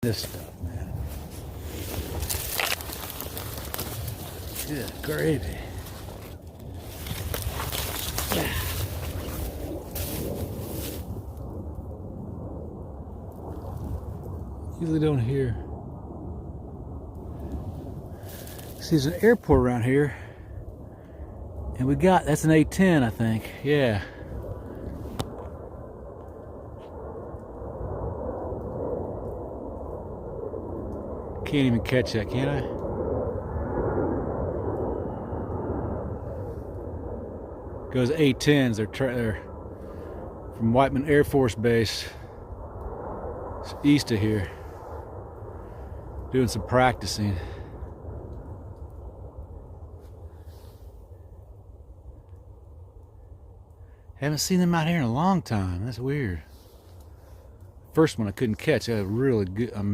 This stuff, man. Good gravy. Usually don't hear. See, there's an airport around here, and that's an A10, I think. Yeah. Can't even catch that, can I? Goes A10s. They're from Whiteman Air Force Base. It's east of here. Doing some practicing. Haven't seen them out here in a long time. That's weird. First one I couldn't catch. I had a really good.